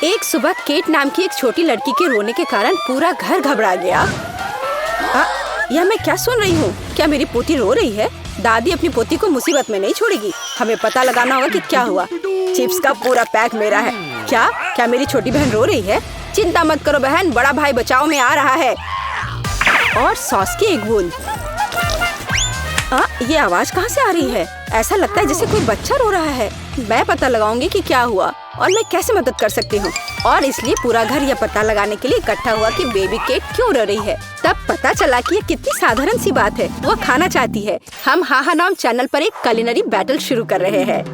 एक सुबह केट नाम की एक छोटी लड़की के रोने के कारण पूरा घर घबरा गया। यह मैं क्या सुन रही हूँ? क्या मेरी पोती रो रही है? दादी अपनी पोती को मुसीबत में नहीं छोड़ेगी। हमें पता लगाना होगा कि क्या हुआ। चिप्स का पूरा पैक मेरा है। क्या मेरी छोटी बहन रो रही है? चिंता मत करो बहन, बड़ा भाई बचाओ में आ रहा है। और सॉस की एक बूंद। ये आवाज कहाँ से आ रही है? ऐसा लगता है जैसे कोई बच्चा रो रहा है। मैं पता लगाऊंगी कि क्या हुआ और मैं कैसे मदद कर सकती हूँ। और इसलिए पूरा घर यह पता लगाने के लिए इकट्ठा हुआ कि बेबी केट क्यों रो रही है। तब पता चला कि ये कितनी साधारण सी बात है। वो खाना चाहती है। हम हाहा नाम चैनल पर एक कुलिनरी बैटल शुरू कर रहे हैं।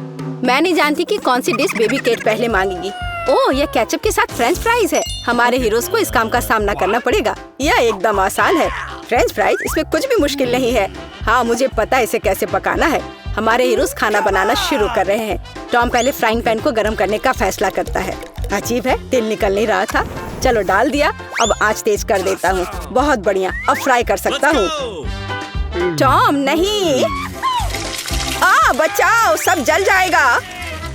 मैं नहीं जानती कि कौन सी डिश बेबी केट पहले मांगेगी। ओह, यह केचप के साथ फ्रेंच फ्राइज है। हमारे हीरोज को इस काम का सामना करना पड़ेगा। यह एकदम आसान है। फ्रेंच फ्राइज, इसमें कुछ भी मुश्किल नहीं है। हाँ, मुझे पता है इसे कैसे पकाना है। हमारे हीरोज खाना बनाना शुरू कर रहे हैं। टॉम पहले फ्राइंग पैन को गर्म करने का फैसला करता है। अजीब है, तेल निकल नहीं रहा था। चलो डाल दिया। अब आंच तेज कर देता हूँ। बहुत बढ़िया, अब फ्राई कर सकता हूँ। टॉम नहीं, बचाओ, सब जल जाएगा।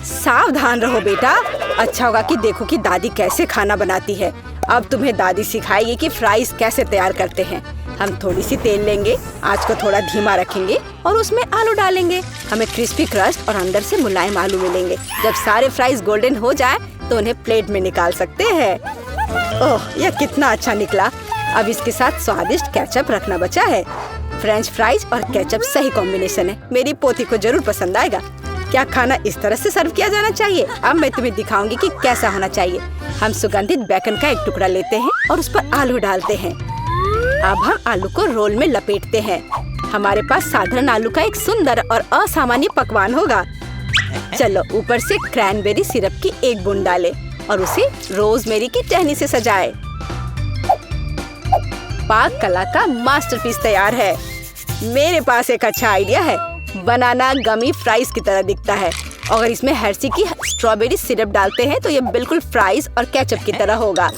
सावधान रहो बेटा। अच्छा होगा कि देखो कि दादी कैसे खाना बनाती है। अब तुम्हें दादी सिखाएगी कि फ्राइज कैसे तैयार करते हैं। हम थोड़ी सी तेल लेंगे, आंच को थोड़ा धीमा रखेंगे और उसमें आलू डालेंगे। हमें क्रिस्पी क्रस्ट और अंदर से मुलायम आलू मिलेंगे। जब सारे फ्राइज गोल्डन हो जाए तो उन्हें प्लेट में निकाल सकते हैं। ओह, यह कितना अच्छा निकला। अब इसके साथ स्वादिष्ट केचप रखना बचा है। फ्रेंच फ्राइज और केचप सही कॉम्बिनेशन है। मेरी पोती को जरूर पसंद आएगा। क्या खाना इस तरह से सर्व किया जाना चाहिए? अब मैं तुम्हें दिखाऊंगी कि कैसा होना चाहिए। हम सुगंधित बेकन का एक टुकड़ा लेते हैं और उस पर आलू डालते हैं। अब हम आलू को रोल में लपेटते हैं। हमारे पास साधारण आलू का एक सुंदर और असामान्य पकवान होगा। चलो ऊपर से क्रैनबेरी सिरप की एक बूंद डालें और उसे रोजमेरी की टहनी से सजाएं। पाक कला का मास्टरपीस तैयार है। मेरे पास एक अच्छा आइडिया है। बनाना गमी फ्राइज की तरह दिखता है। अगर इसमें हर्शी की स्ट्रॉबेरी सिरप डालते हैं तो ये बिल्कुल फ्राइज और केचप की तरह होगा।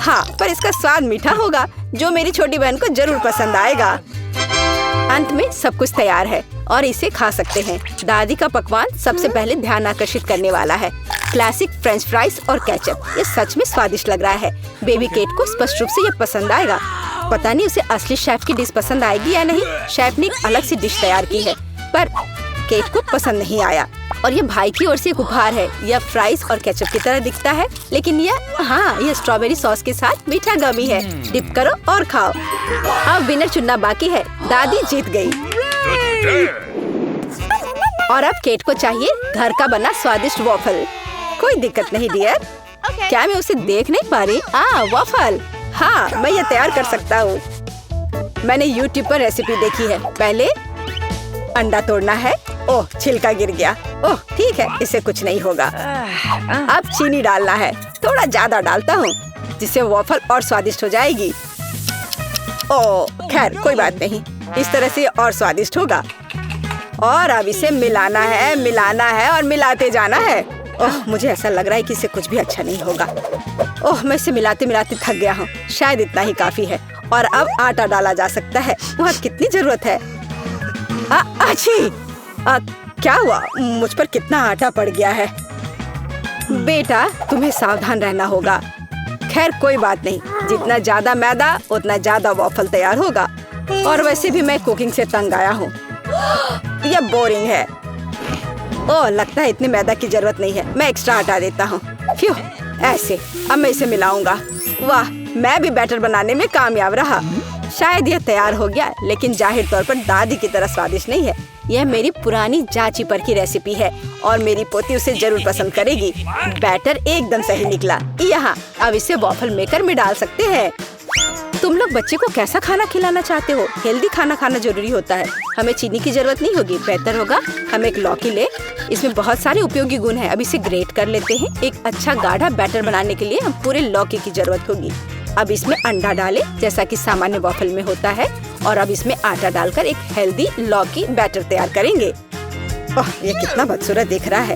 हाँ, पर इसका स्वाद मीठा होगा जो मेरी छोटी बहन को जरूर पसंद आएगा। अंत में सब कुछ तैयार है और इसे खा सकते हैं। दादी का पकवान सबसे पहले ध्यान आकर्षित करने वाला है। क्लासिक फ्रेंच फ्राइज और केचप, ये सच में स्वादिष्ट लग रहा है। बेबी केट को स्पष्ट रूप से ये पसंद आएगा। पता नहीं उसे असली शेफ की डिश पसंद आएगी या नहीं। शेफ ने एक अलग सी डिश तैयार की है पर केट को पसंद नहीं आया। और ये भाई की ओर से एक उपहार है। यह फ्राइज और केचप की तरह दिखता है, लेकिन यह स्ट्रॉबेरी सॉस के साथ मीठा गमी है। डिप करो और खाओ। अब विनर चुनना बाकी है। दादी जीत गई। और अब केट को चाहिए घर का बना स्वादिष्ट वॉफल। कोई दिक्कत नहीं डियर। क्या मैं उसे देख नहीं पा रही? वॉफल, हाँ, मैं ये तैयार कर सकता हूँ। मैंने YouTube पर रेसिपी देखी है। पहले अंडा तोड़ना है। ओह, छिलका गिर गया। ओह, ठीक है, इससे कुछ नहीं होगा। अब चीनी डालना है। थोड़ा ज्यादा डालता हूँ जिससे वॉफल और स्वादिष्ट हो जाएगी। ओह, खैर कोई बात नहीं, इस तरह से और स्वादिष्ट होगा। और अब इसे मिलाना है और मिलाते जाना है। ओह, मुझे ऐसा लग रहा है कि इससे कुछ भी अच्छा नहीं होगा। ओह, मैं इसे मिलाते मिलाते थक गया हूँ। शायद इतना ही काफी है। और अब आटा डाला जा सकता है। वहाँ कितनी जरूरत है? क्या हुआ? मुझ पर कितना आटा पड़ गया है। बेटा, तुम्हें सावधान रहना होगा। खैर कोई बात नहीं, जितना ज्यादा मैदा उतना ज्यादा वॉफल तैयार होगा। और वैसे भी मैं कुकिंग से तंग आया हूँ। यह बोरिंग है। ओह, लगता है इतनी मैदा की जरूरत नहीं है। मैं एक्स्ट्रा हटा देता हूँ। फ्यू, ऐसे। अब मैं इसे मिलाऊंगा। वाह, मैं भी बैटर बनाने में कामयाब रहा। शायद यह तैयार हो गया, लेकिन जाहिर तौर पर दादी की तरह स्वादिष्ट नहीं है। यह मेरी पुरानी जांची पर की रेसिपी है और मेरी पोती उसे जरूर पसंद करेगी। बैटर एकदम सही निकला। यहाँ अब इसे वॉफल मेकर में डाल सकते हैं। तुम लोग बच्चे को कैसा खाना खिलाना चाहते हो? हेल्दी खाना खाना जरूरी होता है। हमें चीनी की जरूरत नहीं होगी। बेहतर होगा हम एक लौकी ले। इसमें बहुत सारे उपयोगी गुण हैं। अब इसे ग्रेट कर लेते हैं। एक अच्छा गाढ़ा बैटर बनाने के लिए हम पूरे लौकी की जरूरत होगी। अब इसमें अंडा डालें जैसा कि सामान्य वॉफल में होता है। और अब इसमें आटा डालकर एक हेल्दी लौकी बैटर तैयार करेंगे। ओह, ये कितना बदसूरत दिख रहा है।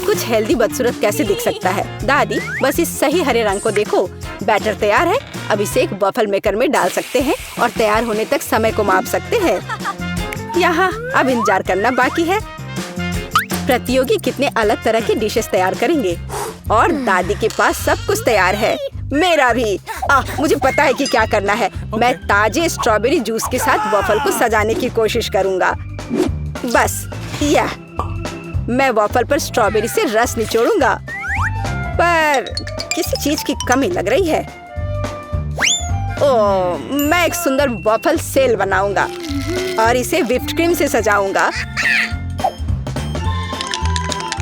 कुछ हेल्दी बदसूरत कैसे दिख सकता है? दादी, बस इस सही हरे रंग को देखो। बैटर तैयार है। अब इसे एक वॉफल मेकर में डाल सकते हैं और तैयार होने तक समय को माप सकते हैं। यहाँ अब इंतजार करना बाकी है। प्रतियोगी कितने अलग तरह की डिशेस तैयार करेंगे। और दादी के पास सब कुछ तैयार है। मेरा भी। मुझे पता है कि क्या करना है। मैं ताजे स्ट्रॉबेरी जूस के साथ वॉफल को सजाने की कोशिश करूंगा। बस यह मैं वॉफल पर स्ट्रॉबेरी से रस निचोड़ूंगा, पर किसी चीज की कमी लग रही है। मैं एक सुंदर वॉफल सेल बनाऊंगा और इसे व्हिप्ड क्रीम से सजाऊंगा।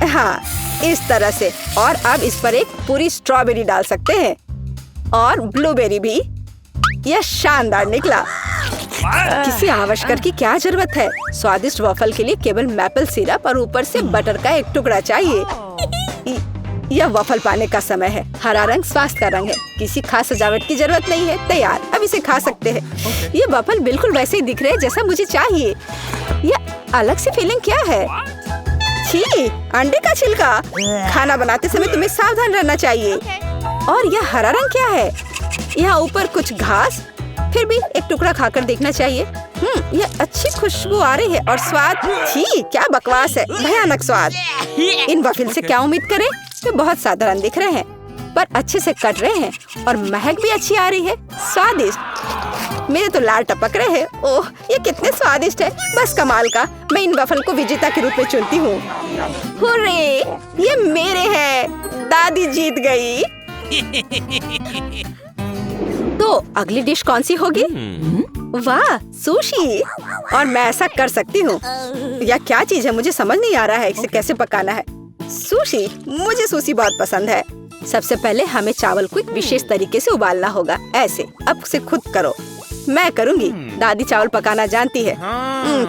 हाँ, इस तरह से। और अब इस पर एक पूरी स्ट्रॉबेरी डाल सकते हैं और ब्लूबेरी भी। यह शानदार निकला। किसी आवश्यक की क्या जरूरत है? स्वादिष्ट वॉफल के लिए केवल मैपल सिरप और ऊपर से बटर का एक टुकड़ा चाहिए। यह वॉफल पाने का समय है। हरा रंग स्वास्थ्य का रंग है। किसी खास सजावट की जरूरत नहीं है। तैयार। अब इसे खा सकते हैं। ये वॉफल बिल्कुल वैसे ही दिख रहे हैं जैसा मुझे चाहिए। यह अलग सी फीलिंग क्या है? छी, अंडे का छिलका। खाना बनाते समय तुम्हें सावधान रहना चाहिए। और यह हरा रंग क्या है? यहाँ ऊपर कुछ घास। फिर भी एक टुकड़ा खाकर देखना चाहिए। यह अच्छी खुशबू आ रही है और स्वाद, छी क्या बकवास है, भयानक स्वाद। इन वॉफल से क्या उम्मीद करें? वे बहुत साधारण दिख रहे हैं, पर अच्छे से कट रहे हैं और महक भी अच्छी आ रही है। स्वादिष्ट। मेरे तो लार टपक रहे हैं। ओह, ये कितने स्वादिष्ट है। बस कमाल का। मैं इन वॉफल को विजेता के रूप में चुनती हूँ। हुर्रे, ये मेरे हैं। दादी जीत गई। तो अगली डिश कौन सी होगी? वाह, सुशी। और मैं ऐसा कर सकती हूँ। यह क्या चीज है? मुझे समझ नहीं आ रहा है इसे कैसे पकाना है। सुशी, मुझे सुशी बहुत पसंद है। सबसे पहले हमें चावल को एक विशेष तरीके से उबालना होगा। ऐसे। अब उसे खुद करो। मैं करूँगी। दादी चावल पकाना जानती है।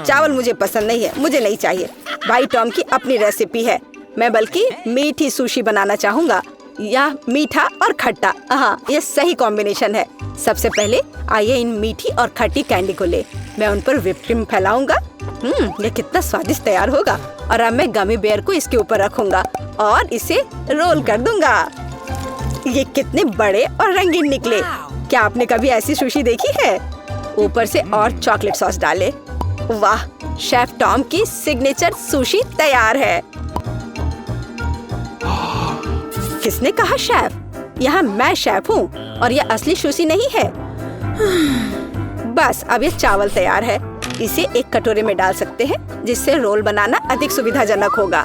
चावल मुझे पसंद नहीं है। मुझे नहीं चाहिए। भाई टॉम की अपनी रेसिपी है। मैं बल्कि मीठी सुशी बनाना चाहूँगा। या मीठा और खट्टा। हाँ, ये सही कॉम्बिनेशन है। सबसे पहले आइए इन मीठी और खट्टी कैंडी को ले। मैं उन पर व्हिप्ड क्रीम फैलाऊंगा। ये कितना स्वादिष्ट तैयार होगा। और अब मैं गमी बेयर को इसके ऊपर रखूंगा और इसे रोल कर दूंगा। ये कितने बड़े और रंगीन निकले। क्या आपने कभी ऐसी सुशी देखी है? ऊपर से और चॉकलेट सॉस डाले। वाह, शेफ टॉम की सिग्नेचर सुशी तैयार है। किसने कहा शेफ? यहाँ मैं शेफ हूँ और यह असली सुशी नहीं है। बस अब ये चावल तैयार है। इसे एक कटोरे में डाल सकते हैं जिससे रोल बनाना अधिक सुविधाजनक होगा।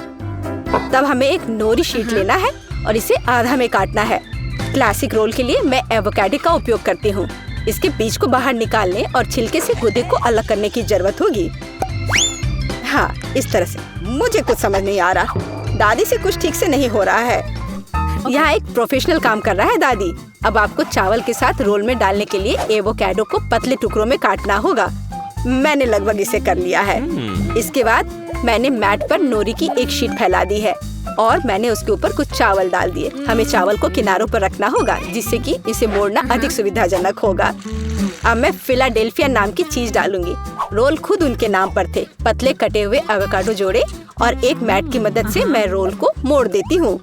तब हमें एक नोरी शीट लेना है और इसे आधा में काटना है। क्लासिक रोल के लिए मैं एवोकाडो का उपयोग करती हूँ। इसके बीज को बाहर निकालने और छिलके से गूदे को अलग करने की जरूरत होगी। हाँ, इस तरह से। मुझे कुछ समझ नहीं आ रहा। दादी से कुछ ठीक से नहीं हो रहा है। यहाँ एक प्रोफेशनल काम कर रहा है दादी। अब आपको चावल के साथ रोल में डालने के लिए एवोकाडो को पतले टुकड़ों में काटना होगा। मैंने लगभग इसे कर लिया है। इसके बाद मैंने मैट पर नोरी की एक शीट फैला दी है और मैंने उसके ऊपर कुछ चावल डाल दिए। हमें चावल को किनारों पर रखना होगा जिससे कि इसे मोड़ना अधिक सुविधाजनक होगा। अब मैं फिलाडेल्फिया नाम की चीज डालूंगी। रोल खुद उनके नाम पर थे। पतले कटे हुए एवोकाडो जोड़े और एक मैट की मदद से मैं रोल को मोड़ देती हूँ।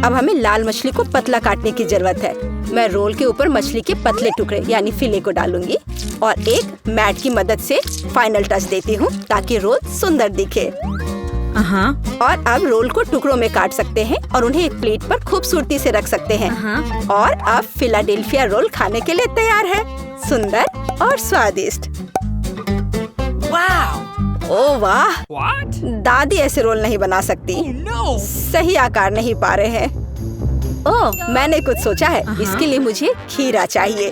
अब हमें लाल मछली को पतला काटने की जरूरत है। मैं रोल के ऊपर मछली के पतले टुकड़े यानी फिले को डालूंगी और एक मैट की मदद से फाइनल टच देती हूँ ताकि रोल सुंदर दिखे। और अब रोल को टुकड़ों में काट सकते हैं और उन्हें एक प्लेट पर खूबसूरती से रख सकते हैं। और अब फिलाडेल्फिया रोल खाने के लिए तैयार है। सुंदर और स्वादिष्ट। ओह वाह! दादी ऐसे रोल नहीं बना सकती। सही आकार नहीं पा रहे हैं। ओह, मैंने कुछ सोचा है। इसके लिए मुझे खीरा चाहिए।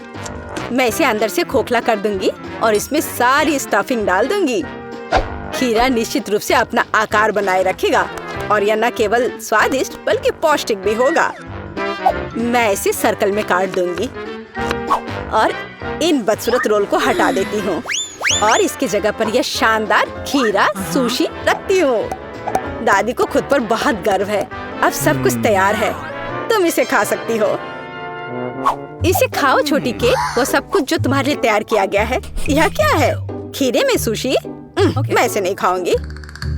मैं इसे अंदर से खोखला कर दूंगी और इसमें सारी स्टफिंग डाल दूंगी। खीरा निश्चित रूप से अपना आकार बनाए रखेगा और यह न केवल स्वादिष्ट बल्कि पौष्टिक भी होगा। मैं इसे सर्कल में काट दूंगी और इन बदसूरत रोल को हटा देती हूँ और इसकी जगह पर यह शानदार खीरा सुशी रखती हूँ। दादी को खुद पर बहुत गर्व है। अब सब कुछ तैयार है। तुम इसे खा सकती हो। इसे खाओ छोटी केट। वो सब कुछ जो तुम्हारे लिए तैयार किया गया है। यह क्या है? खीरे में सुशी? मैं इसे नहीं खाऊंगी।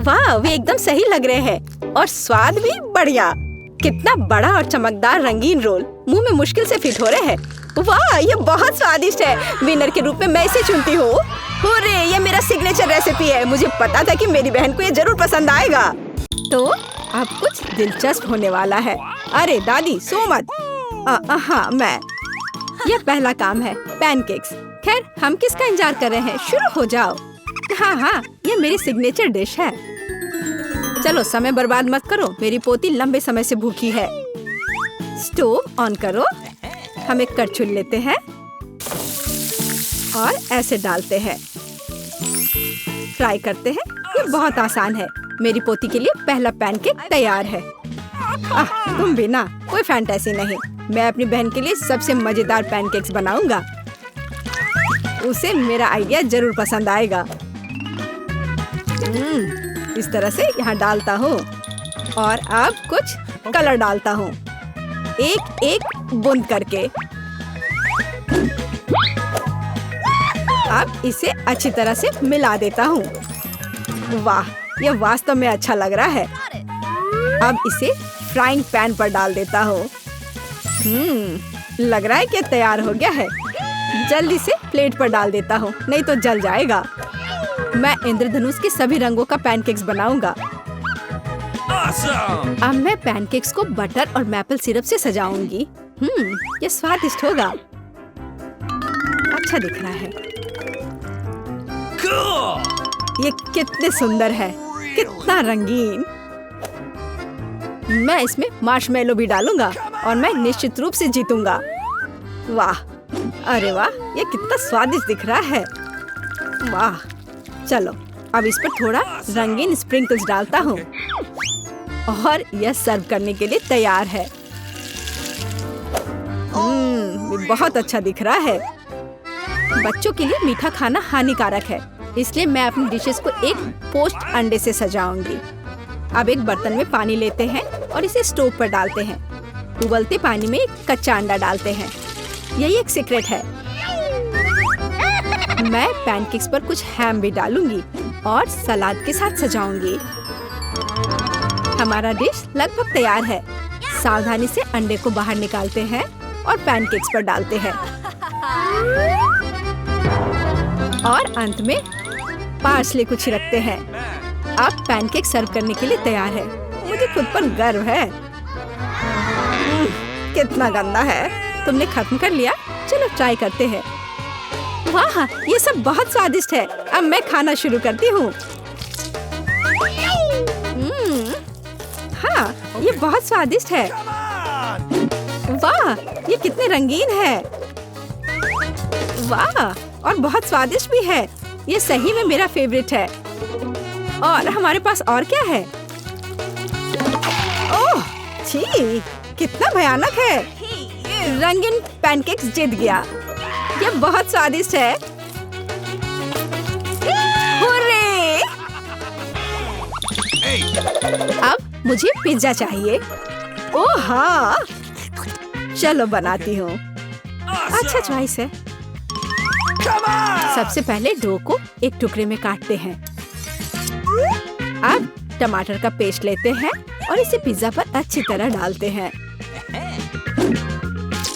वाह, वे एकदम सही लग रहे हैं और स्वाद भी बढ़िया। कितना बड़ा और चमकदार रंगीन रोल मुंह में मुश्किल से फिट हो रहे हैं। वाह, ये बहुत स्वादिष्ट है। विनर के रूप में मैं इसे चुनती हूँ। हुर्रे, ये मेरा सिग्नेचर रेसिपी है। मुझे पता था कि मेरी बहन को ये जरूर पसंद आएगा। तो अब कुछ दिलचस्प होने वाला है। अरे दादी सो मत। हाँ मैं। यह पहला काम है, पैनकेक्स। खैर हम किसका इंतजार कर रहे हैं, शुरू हो जाओ। हाँ, ये मेरी सिग्नेचर डिश है। चलो समय बर्बाद मत करो, मेरी पोती लंबे समय से भूखी है। स्टोव ऑन करो। हम एक करछुल लेते हैं और ऐसे डालते हैं। फ्राई करते हैं। ये बहुत आसान है। मेरी पोती के लिए पहला पैनकेक तैयार है। तुम भी ना, कोई फैंटेसी नहीं। मैं अपनी बहन के लिए सबसे मजेदार पैनकेक्स बनाऊंगा। उसे मेरा आइडिया जरूर पसंद आएगा। इस तरह से यहाँ डालता हूँ और अब कुछ कलर डालता हूँ, एक एक बूंद करके। अब इसे अच्छी तरह से मिला देता हूँ। वाह, ये वास्तव में अच्छा लग रहा है। अब इसे फ्राइंग पैन पर डाल देता हूँ। लग रहा है कि तैयार हो गया है। जल्दी से प्लेट पर डाल देता हूँ, नहीं तो जल जाएगा। मैं इंद्रधनुष के सभी रंगों का पैनकेक्स बनाऊंगा। अब मैं पैनकेक्स को बटर और मैपल सिरप से सजाऊंगी। ये स्वादिष्ट होगा। अच्छा दिख रहा है। ये कितने सुंदर है, कितना रंगीन। मैं इसमें मार्शमेलो भी डालूंगा और मैं निश्चित रूप से जीतूंगा। वाह, अरे वाह, ये कितना स्वादिष्ट दिख रहा है। वाह, चलो अब इस पर थोड़ा रंगीन स्प्रिंकल्स डालता हूँ और यह सर्व करने के लिए तैयार है। बहुत अच्छा दिख रहा है। बच्चों के लिए मीठा खाना हानिकारक है, इसलिए मैं अपनी डिशेस को एक पोस्ट अंडे से सजाऊंगी। अब एक बर्तन में पानी लेते हैं और इसे स्टोव पर डालते हैं। उबलते पानी में एक कच्चा अंडा डालते हैं। यही एक सीक्रेट है। मैं पैनकेक्स पर कुछ हैम भी डालूंगी और सलाद के साथ सजाऊंगी। हमारा डिश लगभग तैयार है। सावधानी से अंडे को बाहर निकालते हैं और पैनकेक्स पर डालते हैं और अंत में पार्सले को छिड़कते हैं। अब पैनकेक सर्व करने के लिए तैयार है। मुझे खुद पर गर्व है। कितना गंदा है। तुमने खत्म कर लिया? चलो ट्राई करते हैं। वाह, ये सब बहुत स्वादिष्ट है। अब मैं खाना शुरू करती हूँ। हाँ, ये बहुत स्वादिष्ट है। वाह, ये कितने रंगीन है। वाह, और बहुत स्वादिष्ट भी है। ये सही में मेरा फेवरेट है। और हमारे पास और क्या है? ओह, छी, कितना भयानक है। रंगीन पैनकेक्स जीत गया। ये बहुत स्वादिष्ट है। हुर्रे! अब मुझे पिज्जा चाहिए। ओह हाँ, चलो बनाती हूँ। अच्छा चॉइस है। सबसे पहले डो को एक टुकड़े में काटते हैं। अब टमाटर का पेस्ट लेते हैं और इसे पिज्जा पर अच्छी तरह डालते हैं।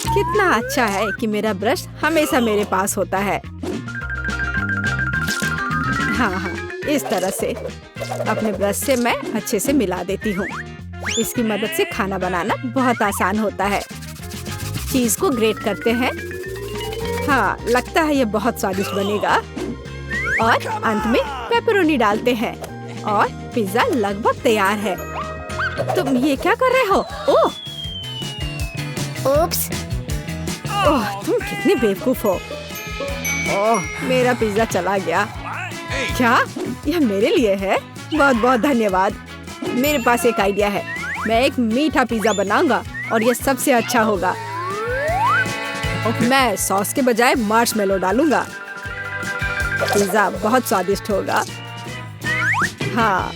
कितना अच्छा है कि मेरा ब्रश हमेशा मेरे पास होता है। हाँ, इस तरह से अपने ब्रश से मैं अच्छे से मिला देती हूँ। इसकी मदद से खाना बनाना बहुत आसान होता है। चीज को ग्रेट करते हैं। हाँ, लगता है ये बहुत स्वादिष्ट बनेगा। और अंत में पेपरोनी डालते हैं और पिज्जा लगभग तैयार है। तुम ये क्या कर रहे हो? ओह, ओप्स, ओह, तुम कितने बेवकूफ हो। ओह, मेरा पिज्जा चला गया। क्या यह मेरे लिए है? बहुत बहुत धन्यवाद। मेरे पास एक आइडिया है। मैं एक मीठा पिज्जा बनाऊंगा और यह सबसे अच्छा होगा। मैं सॉस के बजाय मार्शमेलो डालूंगा। पिज्जा बहुत स्वादिष्ट होगा। हाँ,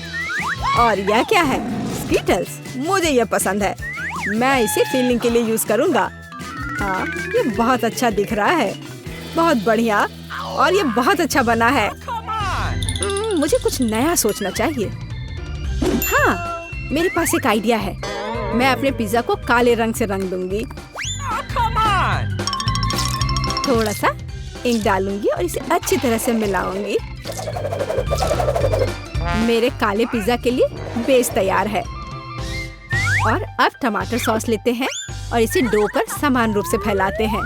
और यह क्या है? स्कीटल्स। मुझे यह पसंद है। मैं इसे फीलिंग के लिए यूज करूंगा। हाँ, ये बहुत अच्छा दिख रहा है। बहुत बढ़िया, और ये बहुत अच्छा बना है। मुझे कुछ नया सोचना चाहिए। हाँ, मेरे पास एक आइडिया है। मैं अपने पिज्जा को काले रंग से रंग दूंगी। थोड़ा सा इंक डालूंगी और इसे अच्छी तरह से मिलाऊंगी। मेरे काले पिज्जा के लिए बेस तैयार है। और अब टमाटर सॉस लेते हैं और इसे डो पर समान रूप से फैलाते हैं।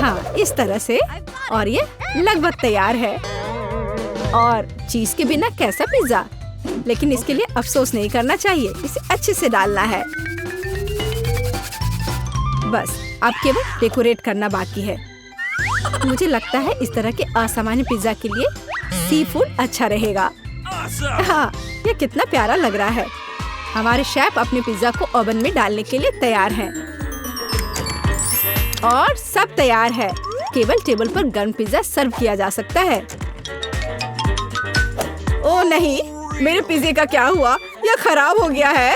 हाँ, इस तरह से। और ये लगभग तैयार है। और चीज के बिना कैसा पिज्जा? लेकिन इसके लिए अफसोस नहीं करना चाहिए, इसे अच्छे से डालना है। बस अब केवल डेकोरेट करना बाकी है। मुझे लगता है इस तरह के असामान्य पिज्जा के लिए सी फूड अच्छा रहेगा। हाँ, ये कितना प्यारा लग रहा है। हमारे शेफ अपने पिज्जा को ओवन में डालने के लिए तैयार हैं। और सब तैयार है। केवल टेबल पर गर्म पिज्जा सर्व किया जा सकता है। ओह नहीं, मेरे पिज्जे का क्या हुआ? यह खराब हो गया है।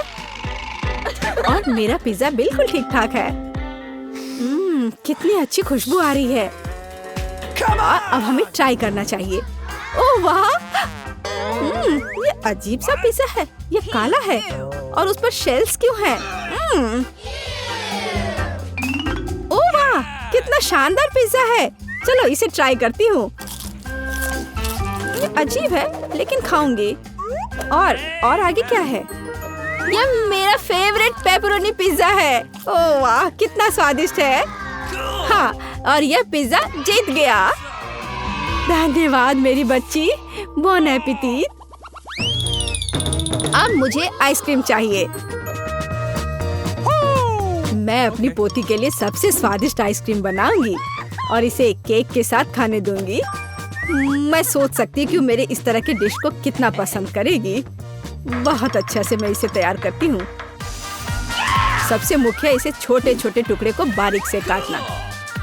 और मेरा पिज्जा बिल्कुल ठीक ठाक है। कितनी अच्छी खुशबू आ रही है। अब हमें ट्राई करना चाहिए। ओह वाह, ये अजीब सा पिज्जा है। ये काला है और उस पर शेल्स क्यों हैं? ओह वाह, कितना शानदार पिज्जा है। चलो इसे ट्राई करती हूँ। ये अजीब है लेकिन खाऊंगी। और आगे क्या है? यह मेरा फेवरेट पेपरोनी पिज्जा है। ओह वाह, कितना स्वादिष्ट है। हाँ, और यह पिज्जा जीत गया। धन्यवाद मेरी बच्ची। Bone appétit. अब मुझे आइसक्रीम चाहिए। मैं अपनी पोती के लिए सबसे स्वादिष्ट आइसक्रीम बनाऊंगी और इसे केक के साथ खाने दूंगी। मैं सोच सकती हूँ कि मेरे इस तरह के डिश को कितना पसंद करेगी। बहुत अच्छा से मैं इसे तैयार करती हूँ। सबसे मुख्य इसे छोटे छोटे टुकड़े को बारीक से काटना।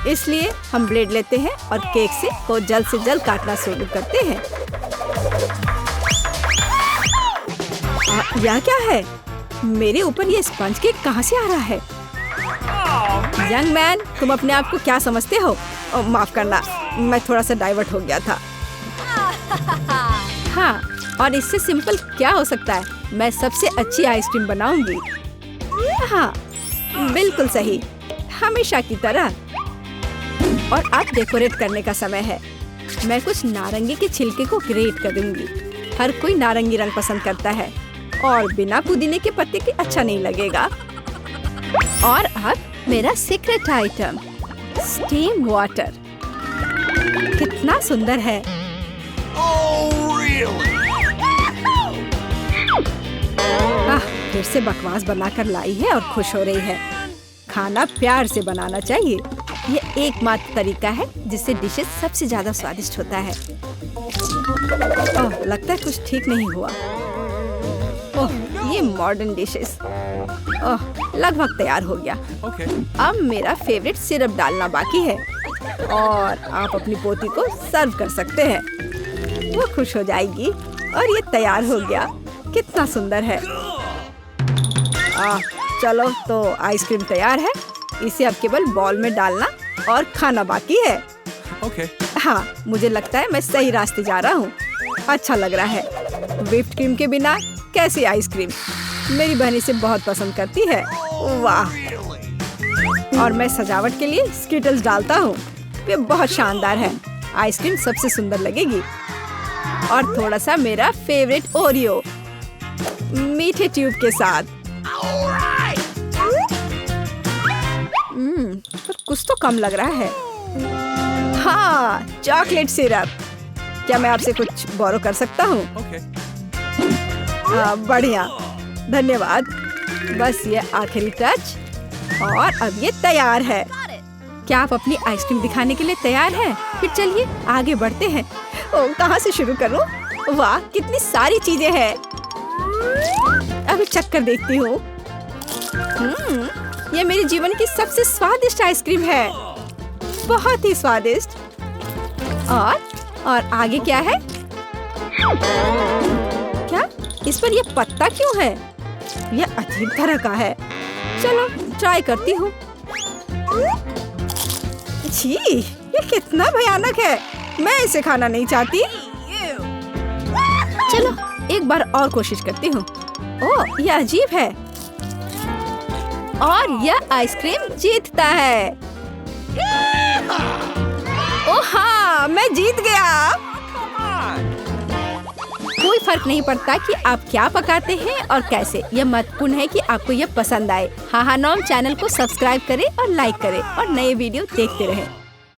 इसलिए हम ब्लेड लेते हैं और केक को जल्द से जल्द काटना शुरू करते हैं। यह क्या है? मेरे ऊपर ये स्पंज केक कहाँ से आ रहा है? यंग मैन, तुम अपने आप को क्या समझते हो? माफ करना, मैं थोड़ा सा डाइवर्ट हो गया था। हाँ, और इससे सिंपल क्या हो सकता है? मैं सबसे अच्छी आइसक्रीम बनाऊंगी। हाँ, बिल्कुल सही, हमेशा की तरह। और अब डेकोरेट करने का समय है। मैं कुछ नारंगी के छिलके को ग्रेट कर दूंगी। हर कोई नारंगी रंग पसंद करता है और बिना पुदीने के पत्ते के अच्छा नहीं लगेगा। और अब मेरा सीक्रेट आइटम, स्टीम वाटर। कितना सुंदर है। फिर से बकवास बनाकर लाई है और खुश हो रही है। खाना प्यार से बनाना चाहिए। ये एकमात्र तरीका है जिससे डिशेस सबसे ज्यादा स्वादिष्ट होता है। ओह, लगता है कुछ ठीक नहीं हुआ। ओह, ये मॉडर्न डिशेस। ओह, लगभग तैयार हो गया। अब मेरा फेवरेट सिरप डालना बाकी है और आप अपनी पोती को सर्व कर सकते हैं। वो खुश हो जाएगी। और ये तैयार हो गया। कितना सुंदर है। चलो, तो आइसक्रीम तैयार है। इसे अब केवल बॉल में डालना और खाना बाकी है। हाँ, मुझे लगता है मैं सही रास्ते जा रहा हूँ। अच्छा लग रहा है। व्हिप्ड क्रीम के बिना कैसी आइसक्रीम? मेरी बहन इसे बहुत पसंद करती है। वाह! और मैं सजावट के लिए स्किटल्स डालता हूँ। ये बहुत शानदार है। आइसक्रीम सबसे सुंदर लगेगी। और थोड़ा सा मेरा फेवरेट ओरियो मीठे ट्यूब के साथ। पर कुछ तो कम लग रहा है। हाँ, चॉकलेट सिरप। क्या मैं आपसे कुछ बोरो कर सकता हूँ? हाँ, बढ़िया, धन्यवाद। बस ये आखिरी टच और अब ये तैयार है। क्या आप अपनी आइसक्रीम दिखाने के लिए तैयार हैं? फिर चलिए आगे बढ़ते हैं। ओह, कहाँ से शुरू करूँ? वाह, कितनी सारी चीजें हैं। अभी चक्कर देखती हूँ। ये मेरे जीवन की सबसे स्वादिष्ट आइसक्रीम है। बहुत ही स्वादिष्ट। और आगे क्या है? क्या इस पर ये पत्ता क्यों है? यह अजीब तरह का है। चलो ट्राई करती हूँ। छी, ये कितना भयानक है। मैं इसे खाना नहीं चाहती। चलो एक बार और कोशिश करती हूँ। ओह, यह अजीब है। और यह आइसक्रीम जीतता है। ओह हाँ, मैं जीत गया। कोई फर्क नहीं पड़ता कि आप क्या पकाते हैं और कैसे। यह महत्वपूर्ण है कि आपको यह पसंद आए। हाँ नॉम चैनल को सब्सक्राइब करें और लाइक करें और नए वीडियो देखते रहें।